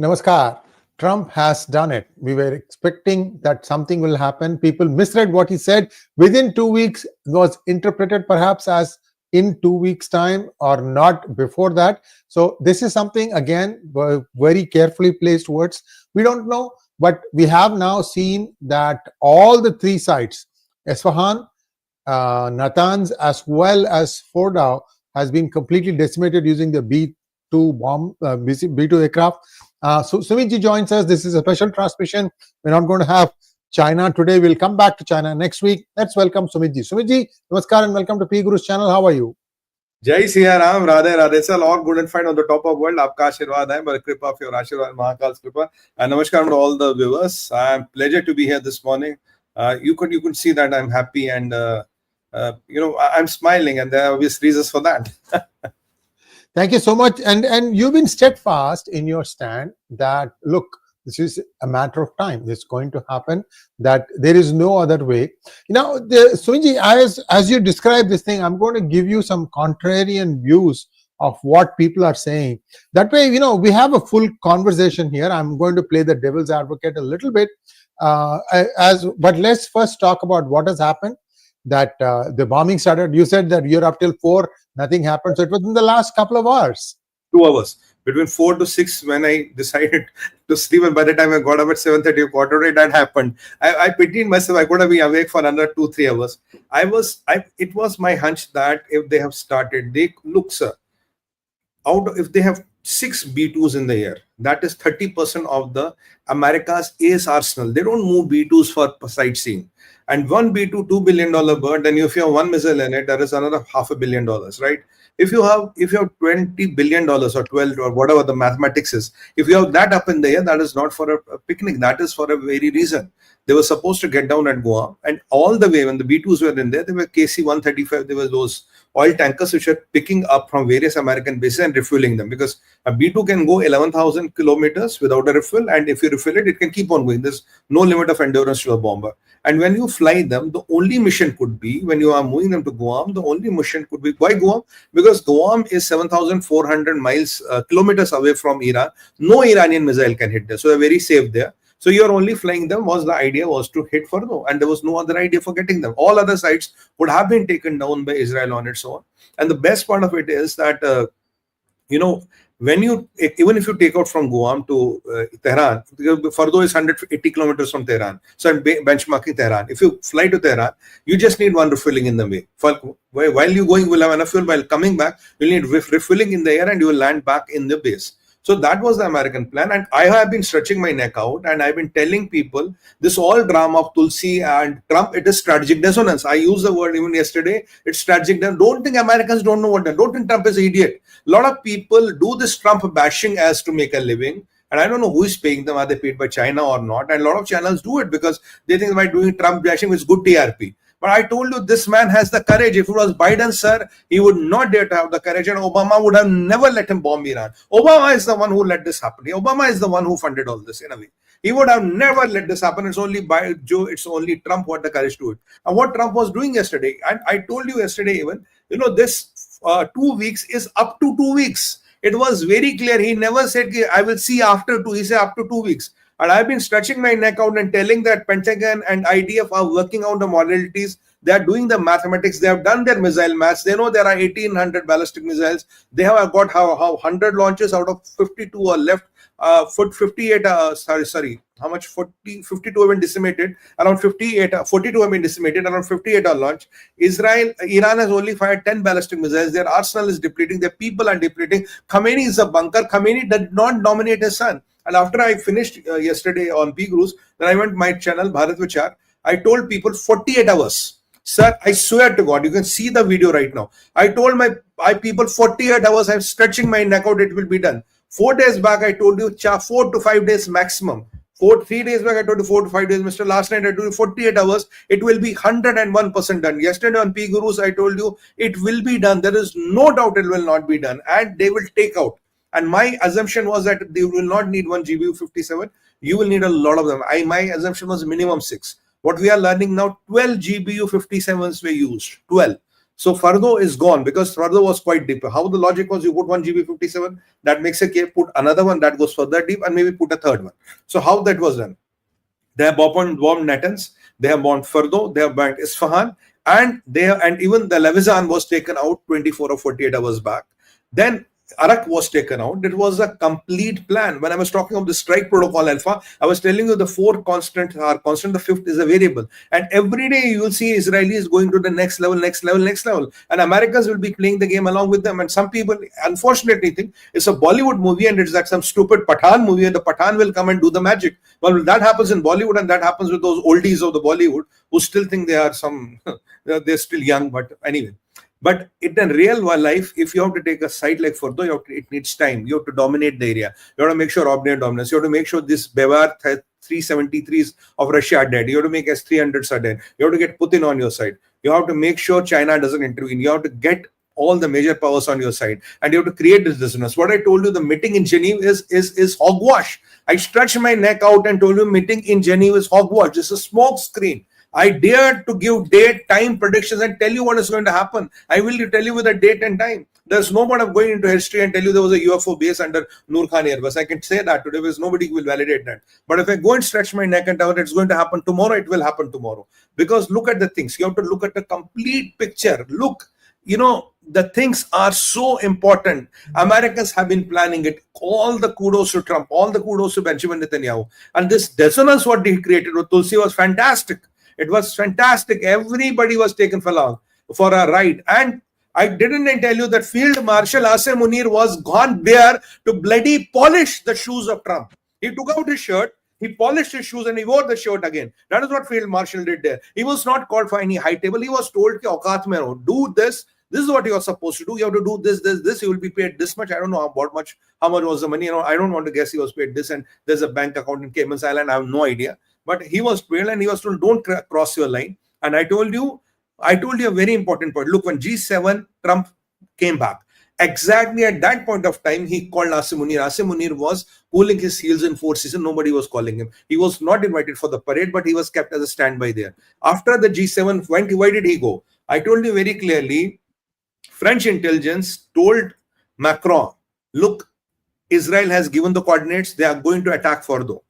Namaskar. Trump has done it. We were expecting that something will happen. People misread what he said. Within 2 weeks, was interpreted perhaps as in 2 weeks' time or not before that. So this is something again very carefully placed words. We don't know, but we have now seen that all the three sites, Isfahan, Natanz, as well as Fordow, has been completely decimated using the B2 bomb, B2 aircraft. So Sumit joins us. This is a special transmission. We're not going to have China today. We'll come back to China next week. Let's welcome Sumit. Sumit, namaskar and welcome to 𝗥𝗘𝗙𝗧𝙁 channel. How are you? Jai Siya Ram, Radhe Radhe Sir, all good and fine on the top of world. Aapka Ashirwad hai, but Kripa of your Ashirwad, Mahakal's Kripa. And namaskar to all the viewers. I'm pleasure to be here this morning. You could see that I'm happy and I'm smiling, and there are obvious reasons for that. Thank you so much. And you've been steadfast in your stand that, look, this is a matter of time. It's going to happen, that there is no other way. Now, Sumit, as you describe this thing, I'm going to give you some contrarian views of what people are saying. That way, we have a full conversation here. I'm going to play the devil's advocate a little bit. But let's first talk about what has happened. That the bombing started. You said that you're up till 4, nothing happened. So it was in the last couple of hours. 2 hours. Between 4 to 6 when I decided to sleep, and by the time I got up at 7:30 𝗏𝗏𝗏, that happened. I pitied myself. I could have been awake for another 2-3 hours. It was my hunch that if they have started, sir, if they have 6 B2s in the air, that is 30% of the America's ace arsenal. They don't move B2s for sightseeing. And one B2, $2 billion bird, then if you have one missile in it, that is another $500 million, right? If you have $20 billion or 12 or whatever the mathematics is, if you have that up in the air, that is not for a picnic. That is for a very reason. They were supposed to get down at Guam, and all the way when the B2s were in there, they were KC-135. There were those oil tankers which were picking up from various American bases and refueling them, because a B2 can go 11,000 kilometers without a refuel, and if you refill it, it can keep on going. There's no limit of endurance to a bomber. And when you fly them, the only mission could be, when you are moving them to Guam, the only mission could be, why Guam? Because Guam is 7,400 kilometers away from Iran. No Iranian missile can hit there. So they're very safe there. So you're only flying them. The idea was to hit Fordow, and there was no other idea for getting them. All other sites would have been taken down by Israel on its own. And the best part of it is that, when even if you take out from Guam to Tehran, Fordow is 180 kilometers from Tehran. So I'm benchmarking Tehran. If you fly to Tehran, you just need one refueling in the way. While you're going, you'll have enough fuel. While coming back, you'll need refueling in the air, and you will land back in the base. So that was the American plan, and I have been stretching my neck out, and I've been telling people this all drama of 𝗏𝗙𝗏𝗏 and Trump, it is strategic dissonance. I used the word even yesterday. It's strategic. Don't think Americans don't know what they're. Don't think Trump is an idiot. A lot of people do this Trump bashing as to make a living, and I don't know who is paying them. Are they paid by China or not? And a lot of channels do it because they think by doing Trump bashing is good TRP. But I told you, this man has the courage. If it was Biden, sir, he would not dare to have the courage, and Obama would have never let him bomb Iran. Obama is the one who let this happen. Obama is the one who funded all this in a way. He would have never let this happen. It's only it's only Trump who had the courage to do it. And what Trump was doing yesterday, and I told you yesterday even, this 2 weeks is up to 2 weeks. It was very clear. He never said, I will see after 2. He said up to 2 weeks. And I've been stretching my neck out and telling that Pentagon and IDF are working out the modalities. They are doing the mathematics. They have done their missile maths. They know there are 1,800 ballistic missiles. They have got how 100 launches out of 52 are left. 58, how much? 52 have been decimated. Around 42 have been decimated. Around 58 are launched. Iran has only fired 10 ballistic missiles. Their arsenal is depleting. Their people are depleting. Khamenei is a bunker. Khamenei did not nominate his son. And after I finished yesterday on 𝗥𝗘𝗙𝗧𝙁, then I went to my channel, Bharat Vichar. I told people 48 hours. Sir, I swear to God, you can see the video right now. I told my people 48 hours, I'm stretching my neck out, it will be done. 4 days back, I told you 4 to 5 days maximum. 3 days back, I told you 4 to 5 days. Mr. Last night, I told you 48 hours. It will be 101% done. Yesterday on 𝗥𝗙𝗙𝗧𝙁, I told you it will be done. There is no doubt it will not be done. And they will take out. And my assumption was that they will not need one GBU-57. You will need a lot of them. My assumption was minimum 6. What we are learning now, 12 GBU-57s were used. 12. So Fordow is gone because Fordow was quite deep. How the logic was, you put one GB57, that makes a cave, put another one that goes further deep, and maybe put a third one. So how that was done? They have bombed Natanz, they have bombed Fordow, they have bombed Isfahan, and even the Levizan was taken out 24 or 48 hours back. Then Arak was taken out. It was a complete plan. When I was talking of the strike protocol alpha, I was telling you the four constants are constant, the fifth is a variable. And every day you will see Israelis going to the next level, next level, next level. And Americans will be playing the game along with them. And some people, unfortunately, think it's a Bollywood movie and it's like some stupid Pathan movie and the Pathan will come and do the magic. Well, that happens in Bollywood and that happens with those oldies of the Bollywood who still think they are they're still young, but anyway. But in the real life, if you have to take a site like Fordow, it needs time. You have to dominate the area. You have to make sure Obnian dominance. You have to make sure this Bevar 373s of Russia are dead. You have to make S-300s are dead. You have to get Putin on your side. You have to make sure China doesn't intervene. You have to get all the major powers on your side. And you have to create this dissonance. What I told you, the meeting in Geneva is hogwash. I stretched my neck out and told you meeting in Geneva is hogwash. This is a smoke screen. I dared to give date, time predictions and tell you what is going to happen. I will tell you with a date and time. There's no point of going into history and tell you there was a UFO base under Noor Khan Airbus. I can say that today because nobody will validate that. But if I go and stretch my neck and tell it's going to happen tomorrow, it will happen tomorrow. Because look at the things. You have to look at the complete picture. Look, the things are so important. Americans have been planning it. All the kudos to Trump, all the kudos to Benjamin Netanyahu. And this dissonance what they created with 𝗏𝗙𝗙𝗖𝗍 was fantastic. It was fantastic. Everybody was taken for a ride. And I didn't tell you that Field Marshal Asim Munir was gone there to bloody polish the shoes of Trump. He took out his shirt, he polished his shoes and he wore the shirt again. That is what Field Marshal did there. He was not called for any high table. He was told, "Auqaat mein raho, do this. This is what you are supposed to do. You have to do this. You will be paid this much." I don't know how much was the money. I don't want to guess he was paid this and there's a bank account in Cayman Island. I have no idea. But he was paid and he was told, "Don't cross your line." And I told you a very important point. Look, when G7, Trump came back, exactly at that point of time, he called Asim Munir. Asim Munir was cooling his heels in Four Seasons. Nobody was calling him. He was not invited for the parade, but he was kept as a standby there. After the G7 went, why did he go? I told you very clearly, French intelligence told Macron, "Look, Israel has given the coordinates. They are going to attack Fordow."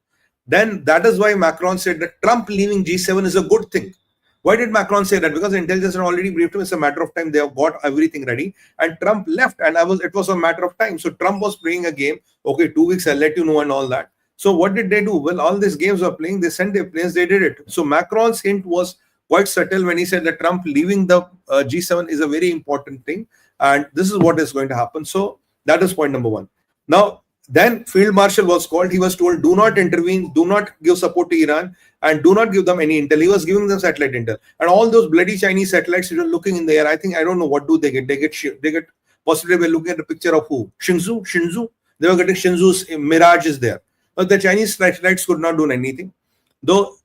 Then that is why Macron said that Trump leaving G7 is a good thing. Why did Macron say that? Because the intelligence had already briefed him. It's a matter of time. They have got everything ready. And Trump left. And it was a matter of time. So Trump was playing a game. Okay, 2 weeks, I'll let you know and all that. So what did they do? Well, all these games were playing. They sent their planes. They did it. So Macron's hint was quite subtle when he said that Trump leaving the G7 is a very important thing. And this is what is going to happen. So that is point number one. Now, then Field Marshal was called. He was told, do not intervene, do not give support to Iran, and do not give them any intel. He was giving them satellite intel. And all those bloody Chinese satellites that are looking in the air, I don't know what do they get. They get possibly we're looking at a picture of who? Shenzhou. They were getting Shenzhou's mirages there. But the Chinese satellites could not do anything. Though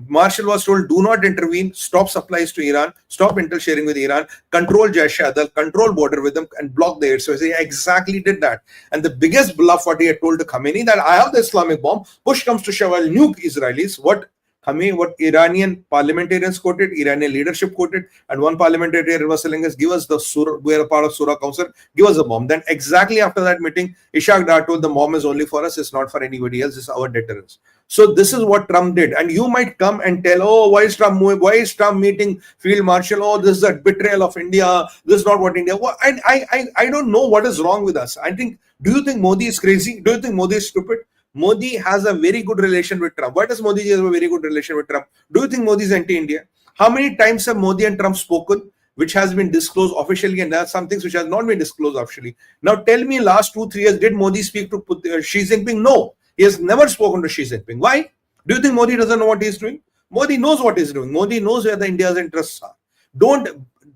Marshall was told, do not intervene, stop supplies to Iran, stop intel sharing with Iran, control 𝗏𝗏𝙪, control border with them, and block the air. So he exactly did that. And the biggest bluff what he had told to Khamenei, that I have the Islamic bomb, push comes to shove, I'll nuke Israelis. What Iranian parliamentarians quoted, Iranian leadership quoted, and one parliamentarian was telling us, give us the surah, we are a part of Surah Council, give us a bomb. Then exactly after that meeting, 𝗏𝗏𝙪 told the bomb is only for us, it's not for anybody else, it's our deterrence. So this is what Trump did. And you might come and tell, oh, why is Trump meeting Field Marshal? Oh, this is a betrayal of India. This is not what India. Well, I don't know what is wrong with us. Do you think Modi is crazy? Do you think Modi is stupid? Modi has a very good relation with Trump. Why does Modi have a very good relation with Trump? Do you think Modi is anti-India? How many times have Modi and Trump spoken, which has been disclosed officially, and there are some things which has not been disclosed officially? Now tell me, last 2-3 years, did Modi speak to Xi Jinping? No. He has never spoken to Xi Jinping. Why? Do you think Modi doesn't know what he's doing? Modi knows what he's doing. Modi knows where the India's interests are. Don't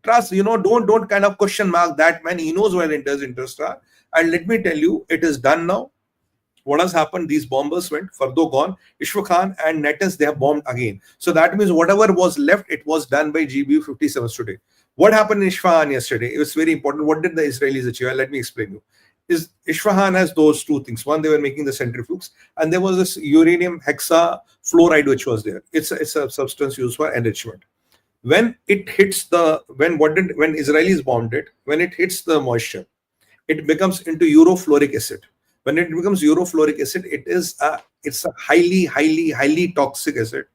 trust, don't kind of question mark that man. He knows where the India's interests are. And let me tell you, it is done now. What has happened? These bombers went, Fordow gone, Isfahan and Natanz, they have bombed again. So that means whatever was left, it was done by GB57s today. What happened in Isfahan yesterday? It was very important. What did the Israelis achieve? Let me explain you. Isfahan has those two things. One, they were making the centrifuges, and there was this uranium hexafluoride which was there. It's a substance used for enrichment. when it hits the when Israelis bombed it, when it hits the moisture, it becomes into urofluoric acid. When it becomes urofluoric acid, it's a highly toxic acid.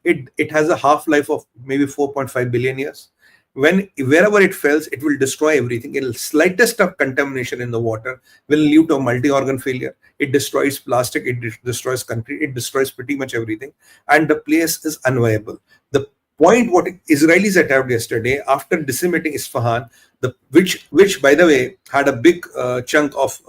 It has a half-life of maybe 4.5 billion years. Wherever it falls, it will destroy everything. Slightest of contamination in the water will lead to a multi-organ failure. It destroys plastic, it destroys concrete, it destroys pretty much everything, and the place is unviable. The point what Israelis attacked yesterday after decimating Isfahan, which by the way had a big chunk of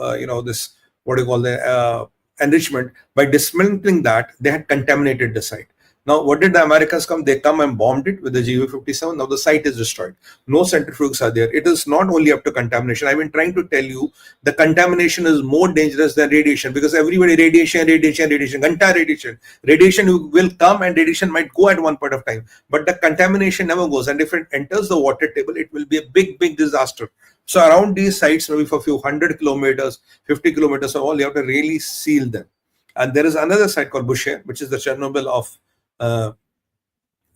this, what do you call, the enrichment. By dismantling that, they had contaminated the site. Now, what did the Americans come? They come and bombed it with the GU-57. Now the site is destroyed. No centrifuges are there. It is not only up to contamination. I've been trying to tell you the contamination is more dangerous than radiation, because everybody radiation, entire radiation. Radiation will come and radiation might go at one point of time, but the contamination never goes. And if it enters the water table, it will be a big disaster. So around these sites, maybe for a few 100 kilometers, 50 kilometers, or all, you have to really seal them. And there is another site called 𝗏𝗘𝗙, which is the Chernobyl of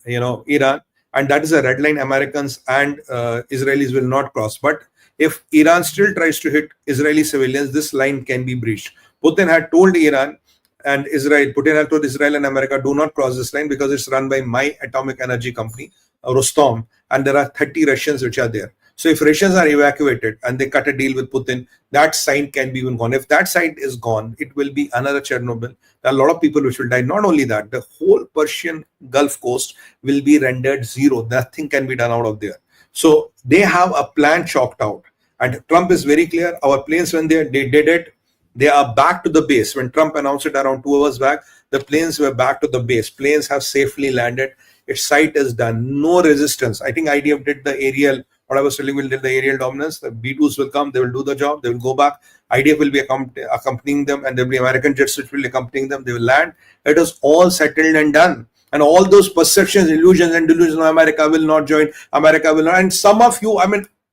Iran, and that is a red line Americans and Israelis will not cross. But if Iran still tries to hit Israeli civilians, this line can be breached. Putin had told Iran and Israel, Putin had told Israel and America, do not cross this line because it's run by my atomic energy company, Rostom, and there are 30 Russians which are there. So if Russians are evacuated and they cut a deal with Putin, that site can be even gone. If that site is gone, it will be another Chernobyl. There are a lot of people which will die. Not only that, the whole Persian Gulf coast will be rendered zero. Nothing can be done out of there. So they have a plan chalked out. And Trump is very clear. Our planes, when they did it, they are back to the base. When Trump announced it around 2 hours back, the planes were back to the base. Planes have safely landed. Its site is done. No resistance. I think IDF did the aerial, what I was telling you, did the aerial dominance. The B-2s will come, they will do the job, they will go back. IDF will be accompanying them, and there will be American jets which will be accompanying them. They will land. It is all settled and done. And all those perceptions, illusions and delusions, America will not join, America will not. And some of you,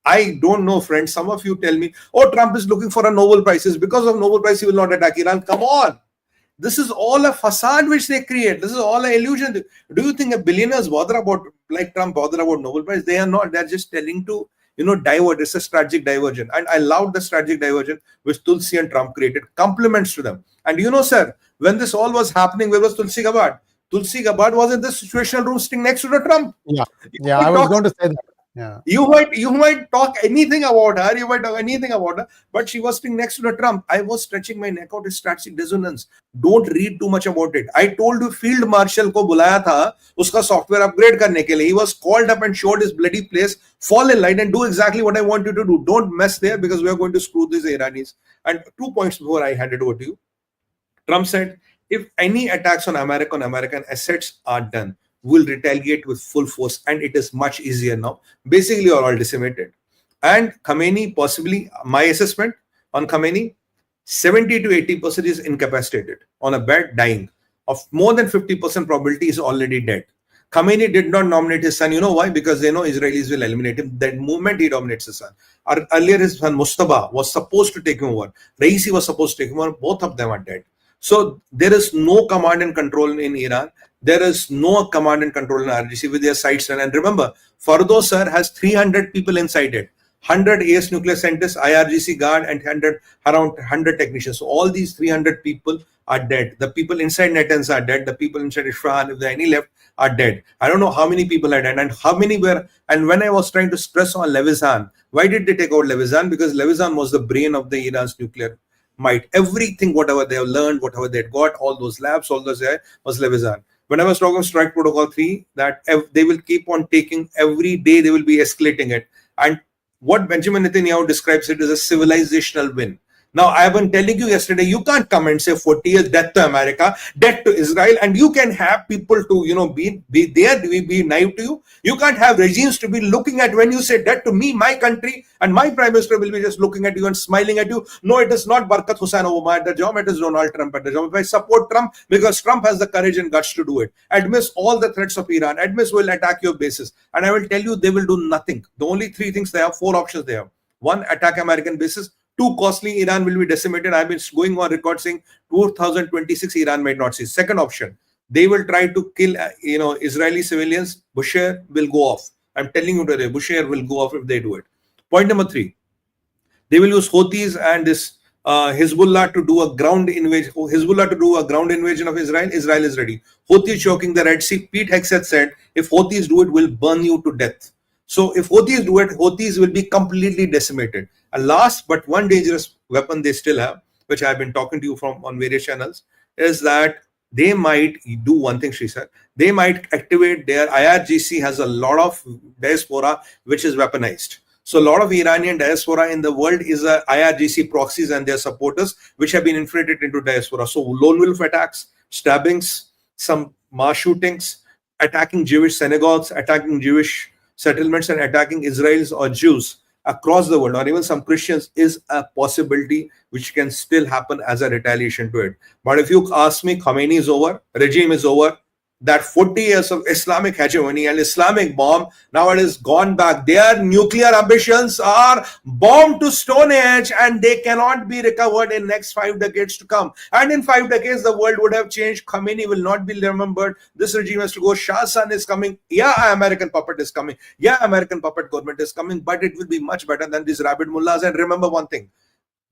I don't know, friends, some of you tell me, oh, Trump is looking for a Nobel Prize. Because of Nobel Prize, he will not attack Iran. Come on. This is all a facade which they create. This is all an illusion. Do you think a billionaires bother about, like Trump, bother about Nobel Prize? They are not. They're just telling to, divert. It's a strategic diversion. And I love the strategic diversion which 𝗏𝗙𝗎 and Trump created. Compliments to them. And sir, when this all was happening, where was 𝗏𝗙𝗙𝗙𝗏𝗏𝗏? 𝗏𝗏𝗙𝗏𝗏𝗏 was in the situational room sitting next to the Trump. Yeah, I was going to say that. Yeah. You might talk anything about her, but she was sitting next to the Trump. I was stretching my neck out. It's strategic dissonance. Don't read too much about it. I told you Field Marshal को बुलाया था उसका software upgrade करने के लिए. He was called up and showed his bloody place. Fall in line and do exactly what I want you to do. Don't mess there because we are going to screw these Iranis. And 2 points before I hand it over to you. Trump said, if any attacks on American assets are done, will retaliate with full force, and it is much easier now. Basically, you're all decimated. And Khamenei, possibly, my assessment on Khamenei, 70 to 80% is incapacitated on a bed, dying. Of more than 50% probability is already dead. Khamenei did not nominate his son. You know why? Because they know Israelis will eliminate him. That moment he nominates his son. Earlier, his son Mustafa was supposed to take him over. Raisi was supposed to take him over. Both of them are dead. So there is no command and control in Iran. There is no command and control in IRGC with their sites. And remember, Fordow sir has 300 people inside it. 100 AS nuclear scientists, IRGC guard, and around 100 technicians. So all these 300 people are dead. The people inside Natanz are dead. The people inside Isfahan, if there are any left, are dead. I don't know how many people are dead and how many were. And when I was trying to stress on 𝗏𝗏𝗏𝗏𝗏𝗏, why did they take out 𝗏𝗏𝗏𝗏𝗏𝗏? Because 𝗏𝗏𝗏𝗏𝗏 was the brain of the Iran's nuclear might. Everything, whatever they have learned, whatever they had got, all those labs, all those was 𝗏𝗏𝗏𝗏𝗏. When I was talking Strike Protocol 3, that they will keep on taking every day, they will be escalating it. And what Benjamin Netanyahu describes it as a civilizational win. Now, I have been telling you yesterday, you can't come and say 40 years death to America, death to Israel, and you can have people to, be there, be naive to you. You can't have regimes to be looking at when you say death to me, my country, and my prime minister will be just looking at you and smiling at you. No, it is not Barkat Hussain Obama at the job, it is Donald Trump at the job. If I support Trump, because Trump has the courage and guts to do it, admits all the threats of Iran, admits will attack your bases, and I will tell you, they will do nothing. The only 3 things they have, 4 options they have. 1, attack American bases. 2, costly, Iran will be decimated. I've been going on record saying 2026 Iran might not see. Second option, they will try to kill, Israeli civilians, Bushehr will go off. I'm telling you today, Bushehr will go off if they do it. Point number 3, they will use Houthis and this Hezbollah to do a ground invasion. Hezbollah to do a ground invasion of Israel. Israel is ready. Houthis choking the Red Sea. Pete Hegseth said, if Houthis do it, we'll burn you to death. So if Houthis do it, Houthis will be completely decimated. And last but one dangerous weapon they still have, which I've been talking to you from on various channels, is that they might do one thing, she said. They might activate their IRGC has a lot of diaspora which is weaponized. So a lot of Iranian diaspora in the world is IRGC proxies and their supporters, which have been infiltrated into diaspora. So lone wolf attacks, stabbings, some mass shootings, attacking Jewish synagogues, attacking Jewish settlements, and attacking Israelis or Jews across the world, or even some Christians, is a possibility which can still happen as a retaliation to it. But if you ask me, Khomeini is over, regime is over. That 40 years of Islamic hegemony and Islamic bomb, now it is gone back. Their nuclear ambitions are bombed to Stone Age, and they cannot be recovered in next 5 decades to come. And in 5 decades, the world would have changed. Khomeini will not be remembered. This regime has to go. Shah's son is coming. Yeah, American puppet is coming. Yeah, American puppet government is coming, but it will be much better than these rabid mullahs. And remember one thing,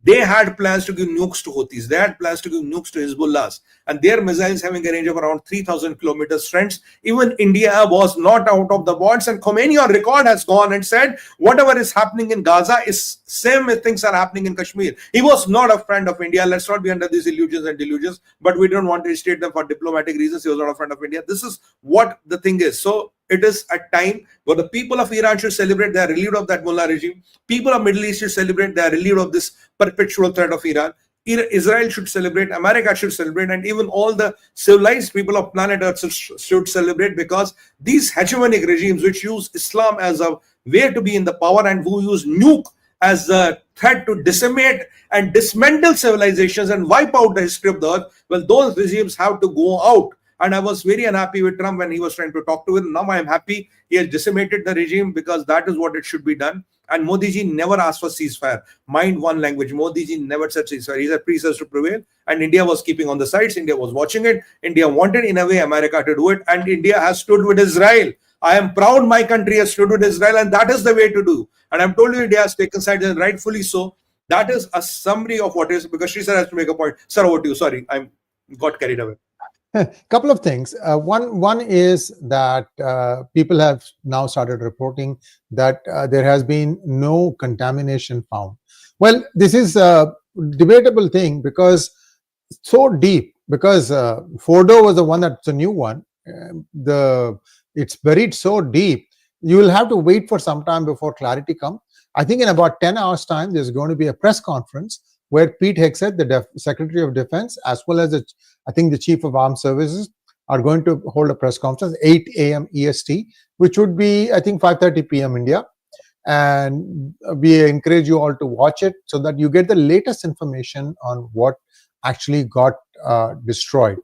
they had plans to give nukes to Houthis. They had plans to give nukes to Hezbollahs. And their missiles having a range of around 3,000 kilometers. Friends, even India was not out of the box. And Khomeini on record has gone and said, whatever is happening in Gaza is same things are happening in Kashmir. He was not a friend of India. Let's not be under these illusions and delusions. But we don't want to state them for diplomatic reasons. He was not a friend of India. This is what the thing is. So it is a time where the people of Iran should celebrate they are relieved of that mullah regime. People of Middle East should celebrate they are relieved of this perpetual threat of Iran. Israel should celebrate, America should celebrate, and even all the civilized people of planet Earth should celebrate, because these hegemonic regimes which use Islam as a way to be in the power and who use nuke as a threat to decimate and dismantle civilizations and wipe out the history of the earth, well, those regimes have to go out. And I was very unhappy with Trump when he was trying to talk to him. Now I am happy he has decimated the regime, because that is what it should be done. And Modi ji never asked for ceasefire. Mind one language. Modi ji never said ceasefire. He said peace has to prevail. And India was keeping on the sides. India was watching it. India wanted, in a way, America to do it. And India has stood with Israel. I am proud my country has stood with Israel, and that is the way to do. And I'm told you India has taken sides, and rightfully so. That is a summary of what is, because Sri sir has to make a point. Sir, over to you. Sorry, I got carried away. Couple of things. One is that people have now started reporting that there has been no contamination found. Well, this is a debatable thing, because so deep, because Fordow was the one that's a new one. It's buried so deep. You will have to wait for some time before clarity comes. I think in about 10 hours time, there's going to be a press conference where Pete Hegseth, the Secretary of Defense, as well as I think the Chief of Armed Services, are going to hold a press conference 8 a.m. EST, which would be, I think, 5:30 p.m. India. And we encourage you all to watch it so that you get the latest information on what actually got destroyed.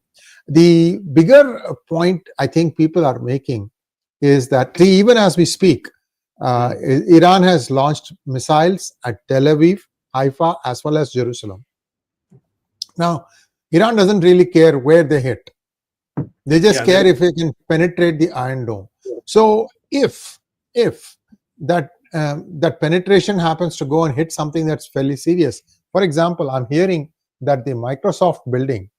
The bigger point I think people are making is that, even as we speak, Iran has launched missiles at Tel Aviv, Haifa, as well as Jerusalem. Now, Iran doesn't really care where they hit. They just care if they can penetrate the Iron Dome. So if that penetration happens to go and hit something that's fairly serious, for example, I'm hearing that the Microsoft building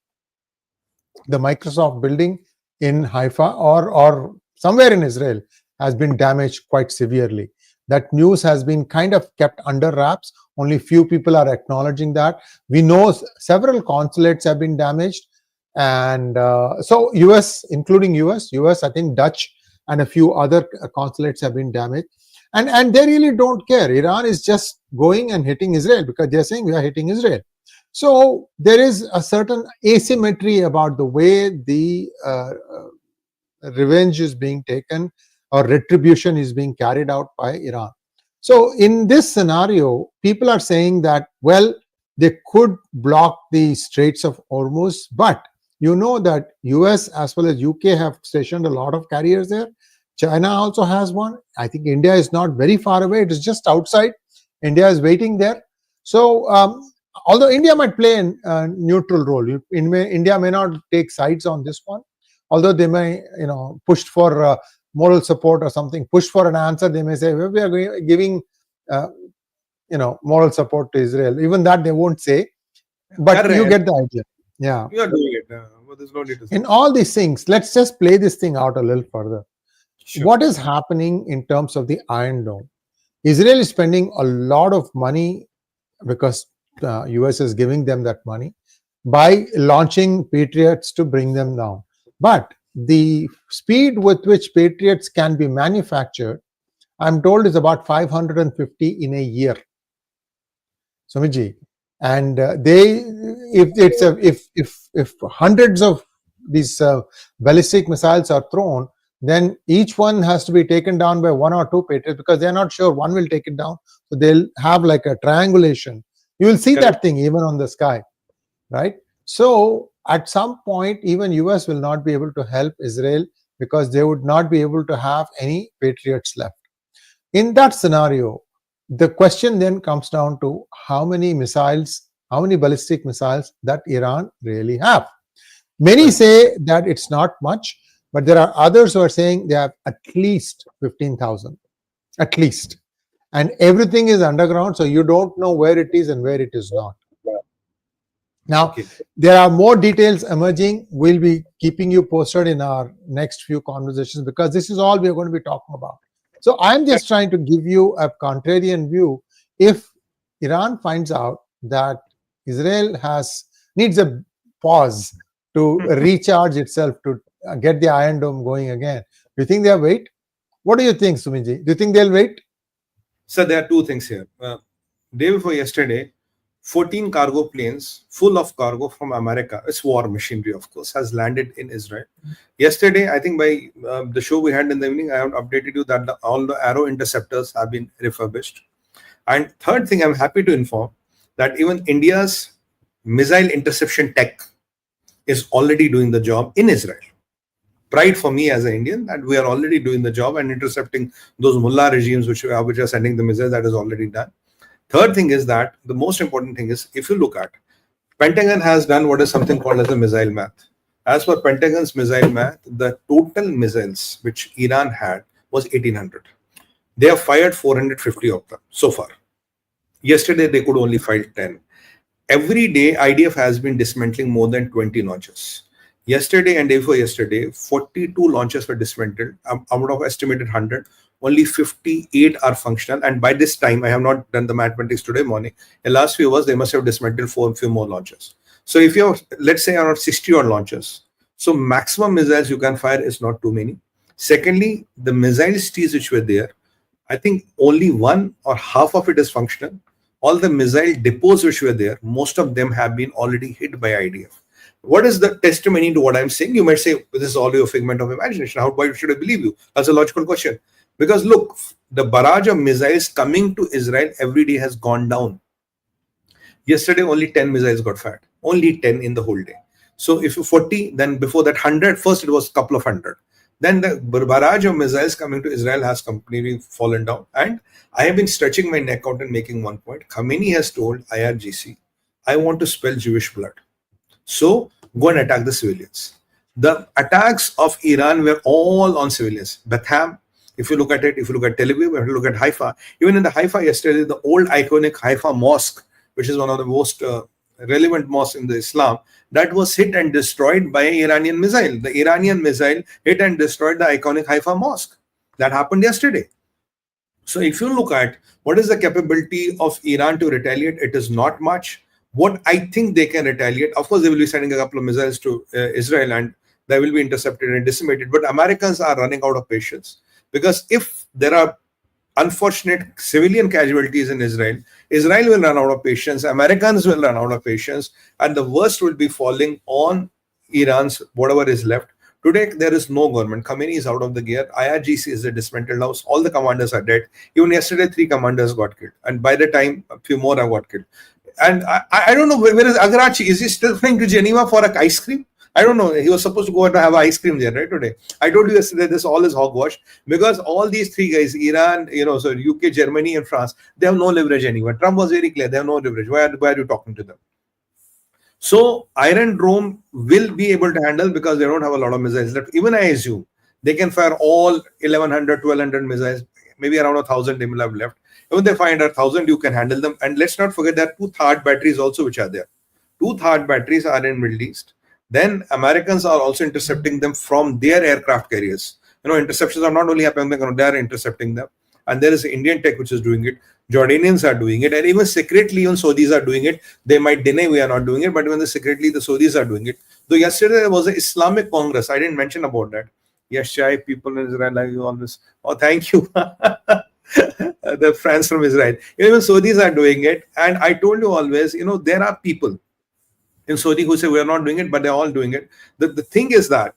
in Haifa or somewhere in Israel has been damaged quite severely. That news has been kind of kept under wraps. Only few people are acknowledging that. We know several consulates have been damaged. And so US, including US, I think Dutch and a few other consulates have been damaged. And they really don't care. Iran is just going and hitting Israel because they're saying we are hitting Israel. So there is a certain asymmetry about the way the revenge is being taken or retribution is being carried out by Iran. So in this scenario, people are saying that, well, they could block the Straits of Hormuz, but you know that US as well as UK have stationed a lot of carriers there. China also has one. I think India is not very far away. It is just outside. India is waiting there. So although India might play a neutral role, India may not take sides on this one, although they may, push for moral support or something, push for an answer, they may say, well, we are giving, moral support to Israel. Even that they won't say, but you get the idea. Yeah. You are doing it. There's no need to say. In all these things, let's just play this thing out a little further. Sure. What is happening in terms of the Iron Dome? Israel is spending a lot of money because US is giving them that money by launching Patriots to bring them down. But the speed with which Patriots can be manufactured, I'm told, is about 550 in a year. Sumit, and if hundreds of these ballistic missiles are thrown, then each one has to be taken down by one or two Patriots, because they're not sure one will take it down. So they'll have like a triangulation. You will see that thing even on the sky, right? So at some point, even US will not be able to help Israel because they would not be able to have any Patriots left. In that scenario, the question then comes down to how many ballistic missiles that Iran really have. Many say that it's not much, but there are others who are saying they have at least 15,000, at least. And everything is underground, so you don't know where it is and where it is not. Now, there are more details emerging. We'll be keeping you posted in our next few conversations, because this is all we're going to be talking about. So I'm just trying to give you a contrarian view. If Iran finds out that Israel needs a pause to recharge itself, to get the Iron Dome going again, do you think they'll wait? What do you think, Sumit? Do you think they'll wait? So there are two things here. Day before yesterday, 14 cargo planes full of cargo from America, it's war machinery, of course, has landed in Israel. Yesterday, I think by the show we had in the evening, I have updated you that all the Arrow interceptors have been refurbished. And third thing, I'm happy to inform that even India's missile interception tech is already doing the job in Israel. Pride for me as an Indian that we are already doing the job and intercepting those mullah regimes which are sending the missiles. That is already done. Third thing is that the most important thing is, if you look at, Pentagon has done what is something called as a missile math. As per Pentagon's missile math, the total missiles which Iran had was 1,800. They have fired 450 of them so far. Yesterday, they could only fire 10. Every day, IDF has been dismantling more than 20 launches. Yesterday and day before yesterday, 42 launches were dismantled out of estimated 100. Only 58 are functional, and by this time, I have not done the mathematics today morning. In the last few hours, they must have dismantled a few more launches. So if you have, let's say, around 60 odd launches, so maximum missiles you can fire is not too many. Secondly, the missile streets which were there, I think only one or half of it is functional. All the missile depots which were there, most of them have been already hit by IDF. What is the testimony to what I'm saying? You might say, this is all your figment of imagination. Why should I believe you? That's a logical question. Because look, the barrage of missiles coming to Israel every day has gone down. Yesterday, only 10 missiles got fired. Only 10 in the whole day. So if you 40, then before that 100, first it was a couple of hundred. Then the barrage of missiles coming to Israel has completely fallen down. And I have been stretching my neck out and making one point. Khamenei has told IRGC, I want to spill Jewish blood. So go and attack the civilians. The attacks of Iran were all on civilians. Betham, if you look at it, if you look at Tel Aviv, if you look at Haifa, even in the Haifa yesterday, the old iconic Haifa mosque, which is one of the most relevant mosques in the Islam, that was hit and destroyed by an Iranian missile. The Iranian missile hit and destroyed the iconic Haifa mosque. That happened yesterday. So if you look at what is the capability of Iran to retaliate, it is not much. What I think they can retaliate, of course, they will be sending a couple of missiles to Israel and they will be intercepted and decimated. But Americans are running out of patience, because if there are unfortunate civilian casualties in Israel, Israel will run out of patience, Americans will run out of patience, and the worst will be falling on Iran's whatever is left. Today, there is no government. Khamenei is out of the gear. IRGC is a dismantled house. All the commanders are dead. Even yesterday, 3 commanders got killed. And by the time, a few more have got killed. And I don't know, where is 𝗥𝗘𝗙𝗘𝗥𝗘𝗙? Is he still flying to Geneva for a ice cream? I don't know. He was supposed to go and have ice cream there, right, today. I told you yesterday, this all is hogwash, because all these 3 guys, Iran, so UK, Germany, and France, they have no leverage anywhere. Trump was very clear. They have no leverage. Why are you talking to them? So Iron Dome will be able to handle, because they don't have a lot of missiles left. Even I assume they can fire all 1100, 1200 missiles, maybe around 1000 they will have left. Even they find 1000, you can handle them. And let's not forget that two THAAD batteries also which are there. Two THAAD batteries are in Middle East. Then Americans are also intercepting them from their aircraft carriers. Interceptions are not only happening, they are intercepting them. And there is Indian tech which is doing it. Jordanians are doing it, and even secretly, even Saudis are doing it. They might deny we are not doing it, but even secretly, the Saudis are doing it. Though yesterday there was an Islamic Congress, I didn't mention about that. Yes, Shai, people in Israel like you always. Oh, thank you. The friends from Israel. Even Saudis are doing it. And I told you always, there are people in Saudi who say we are not doing it, but they're all doing it. The thing is that,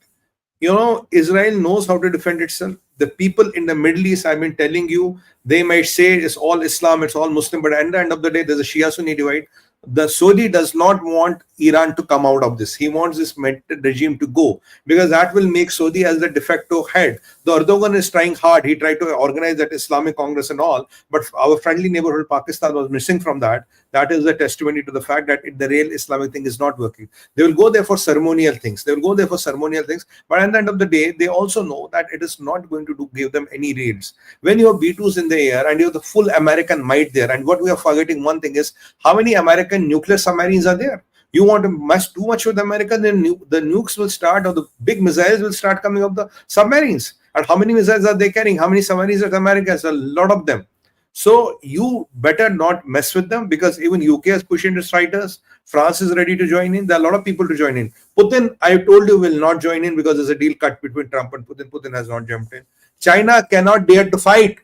Israel knows how to defend itself. The people in the Middle East, I've been telling you, they might say it's all Islam, it's all Muslim, but at the end of the day, there's a Shia-Sunni divide. The Saudi does not want Iran to come out of this. He wants this regime to go, because that will make Saudi as the de facto head. The Erdogan is trying hard. He tried to organize that Islamic Congress and all, but our friendly neighborhood Pakistan was missing from that. That is a testimony to the fact that the real Islamic thing is not working. They will go there for ceremonial things. But at the end of the day, they also know that it is not going to give them any raids. When you have B-2s in the air and you have the full American might there, and what we are forgetting, one thing is, how many American nuclear submarines are there? You want to mess too much with America, then the nukes will start, or the big missiles will start coming off the submarines. And how many missiles are they carrying? How many submarines are America? A lot of them. So you better not mess with them, because even UK has pushed into fighters. France is ready to join in. There are a lot of people to join in. Putin, I told you, will not join in because there's a deal cut between Trump and Putin. Putin has not jumped in. China cannot dare to fight.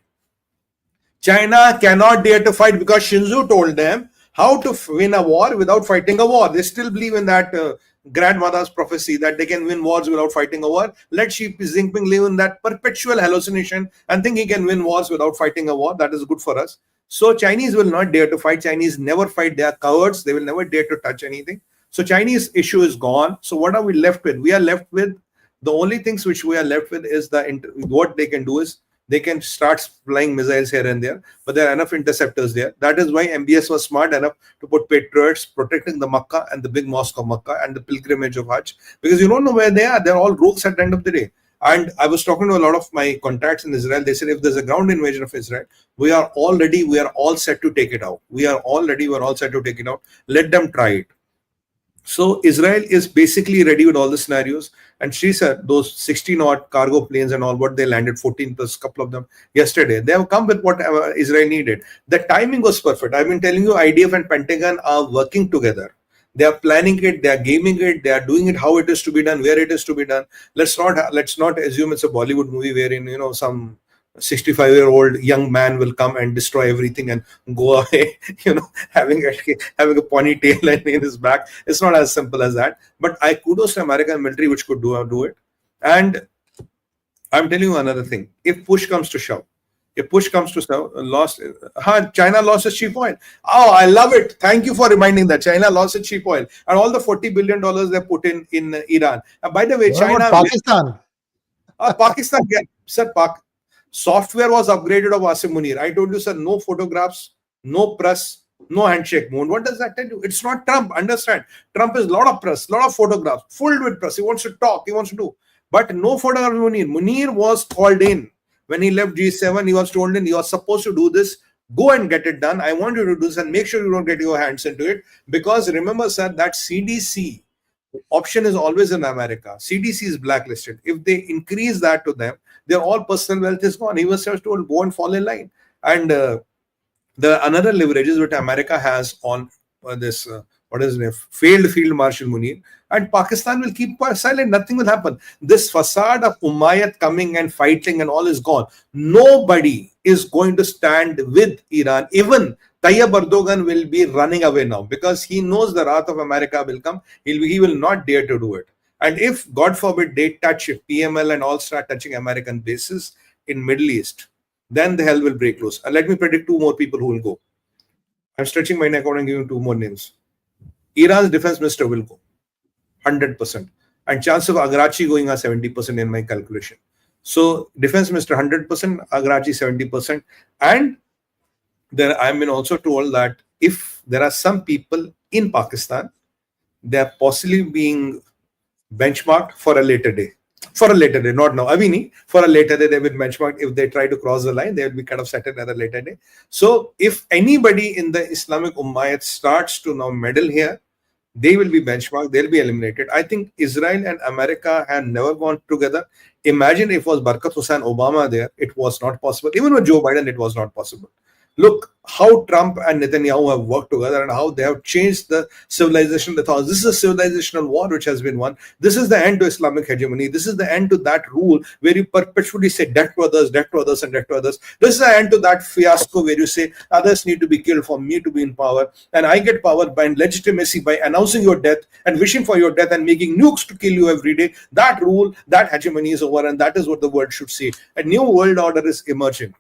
China cannot dare to fight because Shinzo told them how to win a war without fighting a war. They still believe in that grandmother's prophecy that they can win wars without fighting a war. Let Xi Jinping live in that perpetual hallucination and think he can win wars without fighting a war. That is good for us. So Chinese will not dare to fight. Chinese never fight. They are cowards. They will never dare to touch anything. So Chinese issue is gone. So what are we left with? We are left with, the only things which we are left with is what they can do is they can start flying missiles here and there, but there are enough interceptors there. That is why MBS was smart enough to put patriots protecting the Makkah and the big mosque of Makkah and the pilgrimage of Hajj, because you don't know where they are. They're all rogues at the end of the day. And I was talking to a lot of my contacts in Israel. They said if there's a ground invasion of Israel, we are all set to take it out. We're all set to take it out. Let them try it. So Israel is basically ready with all the scenarios. And she said those 16-odd cargo planes and all, what they landed, 14 plus couple of them yesterday, they have come with what Israel needed. The timing was perfect. I've been telling you, IDF and Pentagon are working together. They are planning it, they are gaming it, they are doing it how it is to be done, where it is to be done. Let's not assume it's a Bollywood movie wherein some 65-year-old young man will come and destroy everything and go away, having a ponytail and in his back. It's not as simple as that. But I kudos to American military which could do it. And I'm telling you another thing. If push comes to shove, China lost its cheap oil. Oh, I love it. Thank you for reminding that. China lost its cheap oil. And all the $40 billion they put in Iran. And by the way, What China... about Pakistan? Pakistan, yeah, sir, software was upgraded of Asim Munir. I told you, sir, no photographs, no press, no handshake moon. What does that tell you? It's not Trump. Understand? Trump is a lot of press, a lot of photographs, filled with press. He wants to talk, he wants to do. But no photographs of Munir. Munir was called in. When he left G7, he was told in, you are supposed to do this. Go and get it done. I want you to do this and make sure you don't get your hands into it. Because remember, sir, that CDC option is always in America. CDC is blacklisted. If they increase that to them, their all personal wealth is gone. He was just told, go and fall in line. And the another leverages which America has on this, what is his name, failed Field Marshal Munir, and Pakistan will keep silent. Nothing will happen. This facade of Umayyad coming and fighting and all is gone. Nobody is going to stand with Iran. Even Tayyip Erdogan will be running away now because he knows the wrath of America will come. He will not dare to do it. And if, God forbid, they touch, if PML and all start touching American bases in Middle East, then the hell will break loose. And let me predict 2 more people who will go. I'm stretching my neck out and giving 2 more names. Iran's defense minister will go, 100%. And chance of 𝗥𝗘𝗙𝗘𝗥𝗘𝗙 going are 70% in my calculation. So defense minister 100%, 𝗥𝗘𝗙𝗘𝗥𝗘𝗙 70%. And there I've been also told that if there are some people in Pakistan they are possibly being benchmarked for a later day. For a later day, not now. Avini, for a later day, they will benchmark. If they try to cross the line, they will be kind of set at a later day. So if anybody in the Islamic Umayyad starts to now meddle here, they will be benchmarked, they'll be eliminated. I think Israel and America had never gone together. Imagine if it was Barakat Hussain Obama there, it was not possible. Even with Joe Biden, it was not possible. Look how Trump and Netanyahu have worked together and how they have changed the civilization. This is a civilizational war which has been won. This is the end to Islamic hegemony. This is the end to that rule where you perpetually say debt to others, debt to others, and debt to others. This is the end to that fiasco where you say others need to be killed for me to be in power. And I get power by legitimacy, by announcing your death and wishing for your death and making nukes to kill you every day. That rule, that hegemony is over, and that is what the world should see. A new world order is emerging.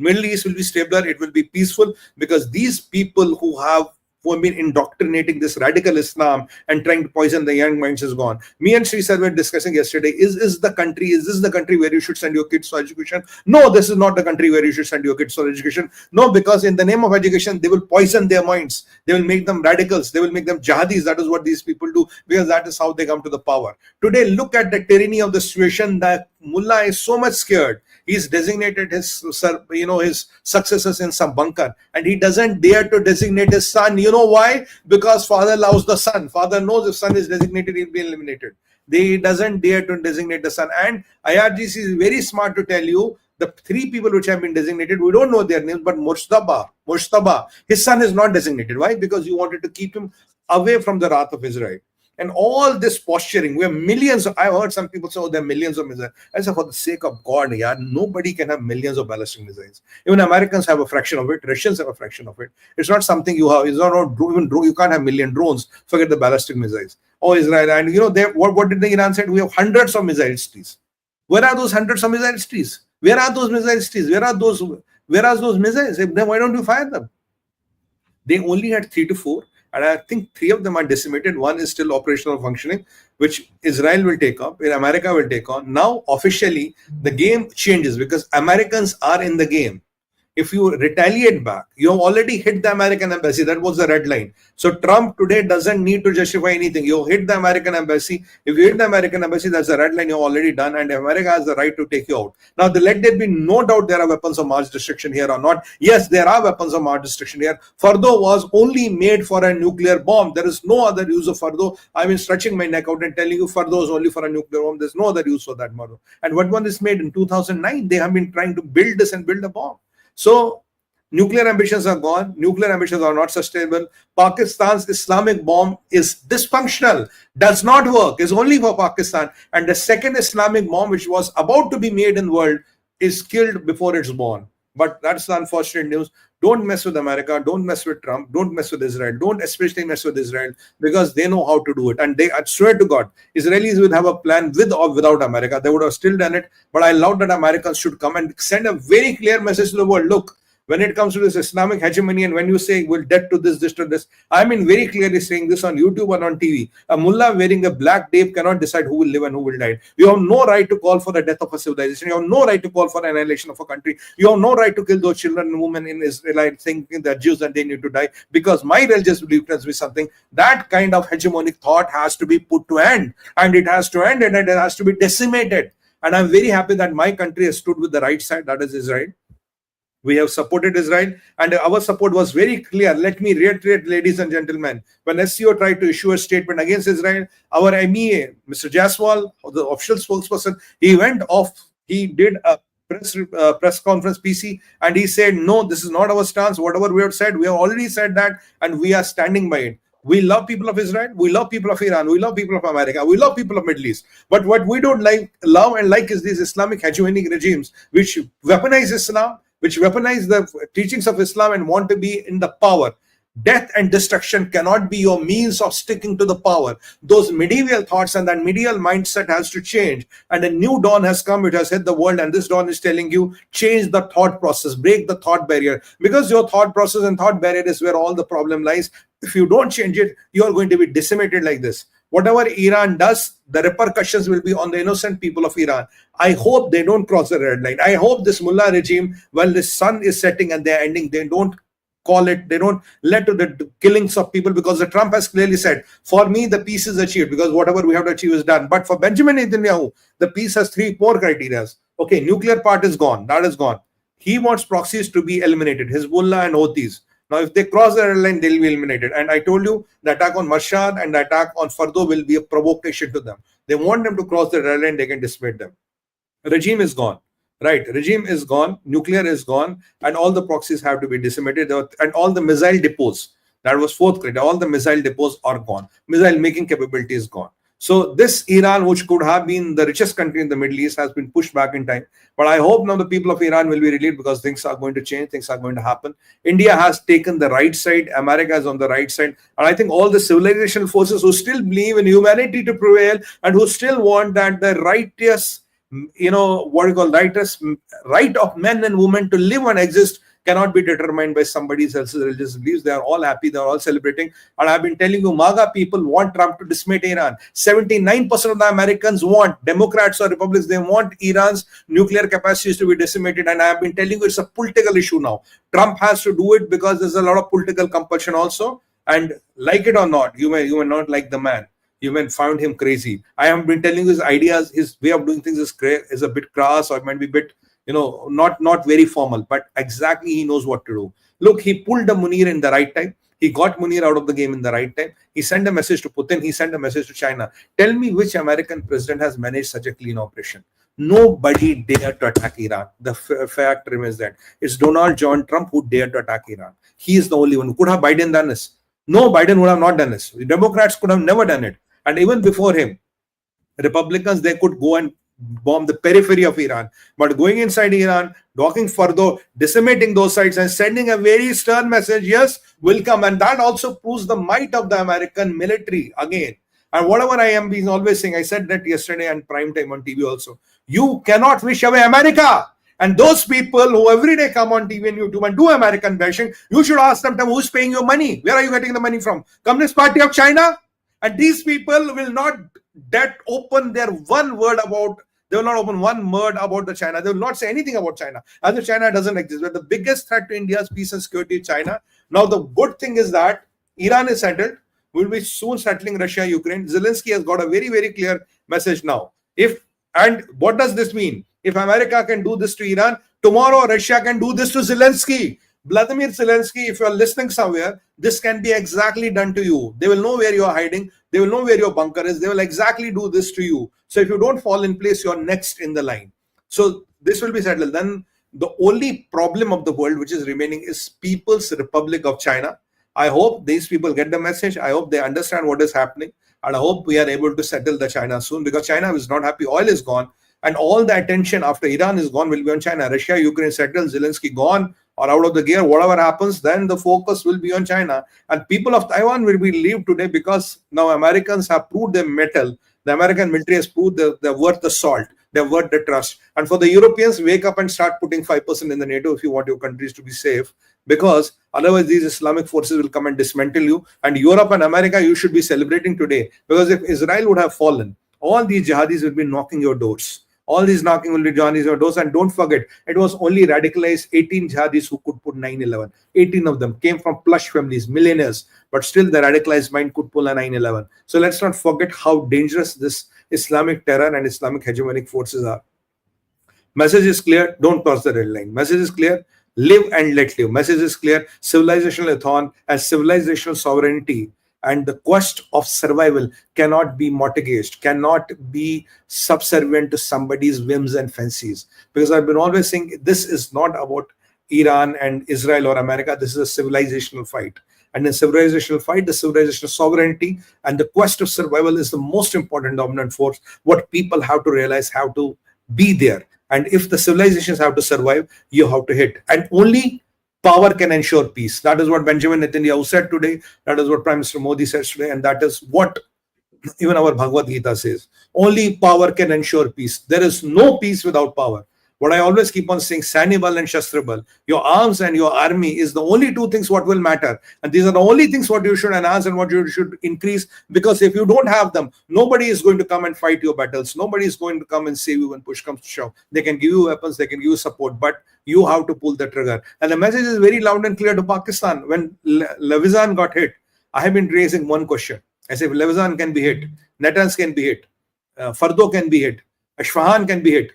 Middle East will be stabler, it will be peaceful, because these people who have been indoctrinating this radical Islam and trying to poison the young minds is gone. Me and Sri sir were discussing yesterday, is this the country where you should send your kids for education? No, this is not the country where you should send your kids for education. No, because in the name of education, they will poison their minds. They will make them radicals. They will make them jihadis. That is what these people do, because that is how they come to the power. Today, look at the tyranny of the situation. That mullah is so much scared. He's designated his successors in some bunker, and he doesn't dare to designate his son. You know why? Because father loves the son. Father knows if son is designated, he'll be eliminated. He doesn't dare to designate the son. And IRGC is very smart to tell you the three people which have been designated, we don't know their names, but Mujtaba, his son is not designated. Why? Because you wanted to keep him away from the wrath of Israel. And all this posturing, we have millions. I've heard some people say, oh, there are millions of missiles. I say, for the sake of God, nobody can have millions of ballistic missiles. Even Americans have a fraction of it. Russians have a fraction of it. It's not something you have. It's not even you can't have million drones. Forget the ballistic missiles. Oh, Israel. And what did the Iran say? We have hundreds of missile trees. Where are those hundreds of missile trees? Where are those missile trees? Where are those missiles? Then why don't you fire them? They only had 3 to 4. And I think 3 of them are decimated. One is still operational functioning, which Israel will take up, and America will take on. Now, officially, the game changes because Americans are in the game. If you retaliate back, you have already hit the American embassy. That was the red line. So Trump today doesn't need to justify anything. You hit the American embassy. If you hit the American embassy, that's the red line you've already done, and America has the right to take you out. Now, let there be no doubt there are weapons of mass destruction here or not. Yes, there are weapons of mass destruction here. Fordow was only made for a nuclear bomb. There is no other use of Fordow. I've been stretching my neck out and telling you Fordow is only for a nuclear bomb. There's no other use for that model. And what one is made in 2009, they have been trying to build this and build a bomb. So nuclear ambitions are gone. Nuclear ambitions are not sustainable. Pakistan's Islamic bomb is dysfunctional, does not work, is only for Pakistan. And the second Islamic bomb, which was about to be made in the world, is killed before it's born. But that's the unfortunate news. Don't mess with America. Don't mess with Trump. Don't mess with Israel. Don't especially mess with Israel, because they know how to do it. And I swear to God, Israelis would have a plan with or without America. They would have still done it. But I love that Americans should come and send a very clear message to the world. Look, when it comes to this Islamic hegemony, and when you say we'll debt to this to this, I mean very clearly saying this on YouTube and on TV. A mullah wearing a black cape cannot decide who will live and who will die. You have no right to call for the death of a civilization. You have no right to call for annihilation of a country. You have no right to kill those children and women in Israel thinking they're Jews and they need to die because my religious belief tells me something. That kind of hegemonic thought has to be put to end, and it has to end, and it has to be decimated. And I'm very happy that my country has stood with the right side, that is Israel. We have supported Israel, and our support was very clear. Let me reiterate, ladies and gentlemen, when SCO tried to issue a statement against Israel, our MEA, Mr. Jaswal, the official spokesperson, he went off, he did a press conference PC, and he said, no, this is not our stance. Whatever we have said, we have already said that, and we are standing by it. We love people of Israel, we love people of Iran, we love people of America, we love people of Middle East. But what we don't love and like is these Islamic hegemonic regimes which weaponize Islam, which weaponize the teachings of Islam and want to be in the power. Death and destruction cannot be your means of sticking to the power. Those medieval thoughts and that medieval mindset has to change. And a new dawn has come, it has hit the world, and this dawn is telling you, change the thought process, break the thought barrier. Because your thought process and thought barrier is where all the problem lies. If you don't change it, you are going to be decimated like this. Whatever Iran does, the repercussions will be on the innocent people of Iran. I hope they don't cross the red line. I hope this mullah regime, while the sun is setting and they're ending, they don't call it, they don't let to the killings of people, because the Trump has clearly said, for me, the peace is achieved because whatever we have to achieve is done. But for Benjamin Netanyahu, the peace has three more criteria. Okay, nuclear part is gone. That is gone. He wants proxies to be eliminated, Hezbollah and Houthis. Now, if they cross the red line, they'll be eliminated. And I told you, the attack on Mashhad and the attack on Fordow will be a provocation to them. They want them to cross the red line, they can decimate them. Regime is gone. Right, regime is gone, nuclear is gone, and all the proxies have to be decimated, and all the missile depots, that was fourth criteria, all the missile depots are gone. Missile making capability is gone. So this Iran, which could have been the richest country in the Middle East, has been pushed back in time. But I hope now the people of Iran will be relieved, because things are going to change, things are going to happen. India has taken the right side, America is on the right side, and I think all the civilizational forces who still believe in humanity to prevail and who still want that the righteous, right of men and women to live and exist cannot be determined by somebody else's religious beliefs. They are all happy, they are all celebrating. And I've been telling you, MAGA people want Trump to decimate Iran. 79% of the Americans want, Democrats or Republicans, they want Iran's nuclear capacities to be decimated. And I have been telling you, it's a political issue now. Trump has to do it because there's a lot of political compulsion also. And like it or not, you may not like the man. You may find him crazy. I have been telling you his ideas, his way of doing things is a bit crass, or it might be a bit, not very formal, but exactly he knows what to do. Look, he pulled the Munir in the right time. He got Munir out of the game in the right time. He sent a message to Putin. He sent a message to China. Tell me which American president has managed such a clean operation. Nobody dared to attack Iran. The fact remains that it's Donald John Trump who dared to attack Iran. He is the only one. Could have Biden done this? No, Biden would have not done this. The Democrats could have never done it. And even before him, Republicans, they could go and bomb the periphery of Iran. But going inside Iran, docking Fordow, decimating those sites and sending a very stern message, yes, will come. And that also proves the might of the American military again. And whatever I am being always saying, I said that yesterday and prime time on TV also, you cannot wish away America. And those people who every day come on TV and YouTube and do American bashing, you should ask them, who's paying your money? Where are you getting the money from? Communist Party of China? And these people will not open their one word about, they will not open one word about the China. They will not say anything about China, as if China doesn't exist. But the biggest threat to India's peace and security is China. Now, the good thing is that Iran is settled. We'll be soon settling Russia, Ukraine. Zelensky has got a very, very clear message now. And what does this mean? If America can do this to Iran, tomorrow Russia can do this to Zelensky. Vladimir Zelensky, if you are listening somewhere, this can be exactly done to you. They will know where you are hiding. They will know where your bunker is. They will exactly do this to you. So if you don't fall in place, you're next in the line. So this will be settled. Then the only problem of the world which is remaining is People's Republic of China. I hope these people get the message. I hope they understand what is happening. And I hope we are able to settle the China soon, because China is not happy. Oil is gone. And all the attention after Iran is gone will be on China. Russia, Ukraine settled, Zelensky gone or out of the gear. Whatever happens, then the focus will be on China. And people of Taiwan will be relieved today, because now Americans have proved their mettle. The American military has proved they're worth the salt. They're worth the trust. And for the Europeans, wake up and start putting 5% in the NATO if you want your countries to be safe, because otherwise these Islamic forces will come and dismantle you. And Europe and America, you should be celebrating today, because if Israel would have fallen, all these jihadis will be knocking your doors. All these knocking will be Johnny's your doors. And don't forget, it was only radicalized 18 jihadis who could put 9/11. 18 of them came from plush families, millionaires, but still the radicalized mind could pull a 9/11. So let's not forget how dangerous this Islamic terror and Islamic hegemonic forces are. Message is clear, don't cross the red line. Message is clear, live and let live. Message is clear, civilizational ethon as civilizational sovereignty and the quest of survival cannot be mortgaged, cannot be subservient to somebody's whims and fancies. Because I've been always saying, this is not about Iran and Israel or America. This is a civilizational fight. And in civilizational fight, the civilizational sovereignty and the quest of survival is the most important dominant force. What people have to realize, have to be there. And if the civilizations have to survive, you have to hit. And only power can ensure peace. That is what Benjamin Netanyahu said today. That is what Prime Minister Modi says today. And that is what even our Bhagavad Gita says. Only power can ensure peace. There is no peace without power. What I always keep on saying, Sanibal and Shastrabal, your arms and your army is the only two things what will matter. And these are the only things what you should enhance and what you should increase. Because if you don't have them, nobody is going to come and fight your battles. Nobody is going to come and save you when push comes to shove. They can give you weapons, they can give you support, but you have to pull the trigger. And the message is very loud and clear to Pakistan. When 𝗏𝗏𝗏 got hit, I have been raising one question. I say, if 𝗏𝗏𝗏 can be hit, Natanz can be hit, Fordow can be hit, Isfahan can be hit,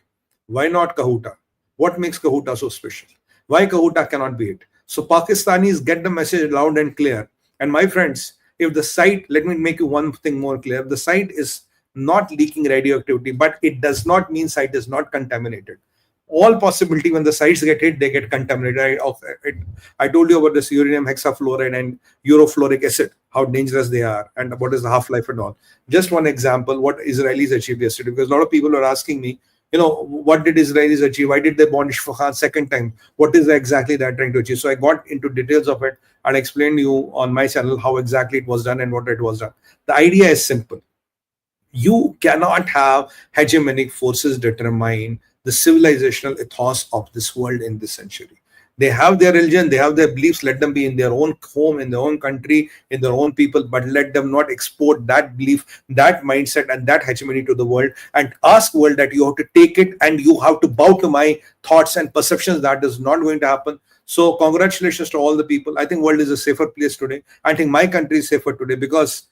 why not 𝗥𝗘𝗙𝗘𝗥𝗘𝗡? What makes 𝗥𝗘𝗙𝗘𝗥𝗘𝗡 so special? Why 𝗥𝗘𝗙𝗘𝗥𝗘𝗡 cannot be hit? So Pakistanis get the message loud and clear. And my friends, if the site, let me make you one thing more clear. If the site is not leaking radioactivity, but it does not mean site is not contaminated. All possibility when the sites get hit, they get contaminated. I told you about this uranium hexafluoride and urofluoric acid, how dangerous they are, and what is the half-life and all. Just one example, what Israelis achieved yesterday, because a lot of people are asking me, what did Israelis achieve? Why did they bomb Isfahan second time? What is exactly they're trying to achieve? So I got into details of it and explained to you on my channel how exactly it was done and what it was done. The idea is simple. You cannot have hegemonic forces determine the civilizational ethos of this world in this century. They have their religion, they have their beliefs, let them be in their own home, in their own country, in their own people, but let them not export that belief, that mindset and that hegemony to the world and ask world that you have to take it and you have to bow to my thoughts and perceptions. That is not going to happen. So congratulations to all the people. I think world is a safer place today. I think my country is safer today because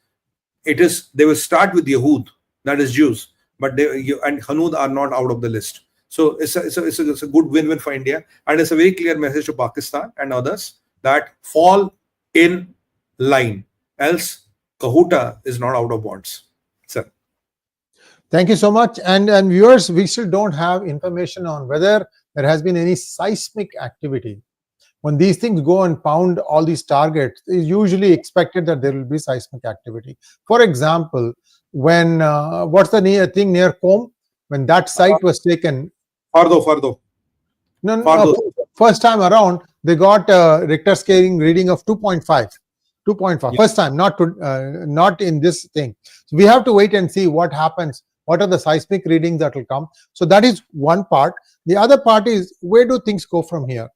they will start with Yahud, that is Jews, but and Hanud are not out of the list. So it's a good win-win for India, and it's a very clear message to Pakistan and others that fall in line, else 𝗥𝗘𝗙𝗪 is not out of bounds. Sir. Thank you so much. And viewers, we still don't have information on whether there has been any seismic activity. When these things go and pound all these targets, it's usually expected that there will be seismic activity. For example, when what's the thing near Qom? When that site was taken, Fordow. No, first time around, they got a Richter scaling reading of 2.5. 2.5. Yeah. First time, not in this thing. So we have to wait and see what happens. What are the seismic readings that will come? So that is one part. The other part is, where do things go from here?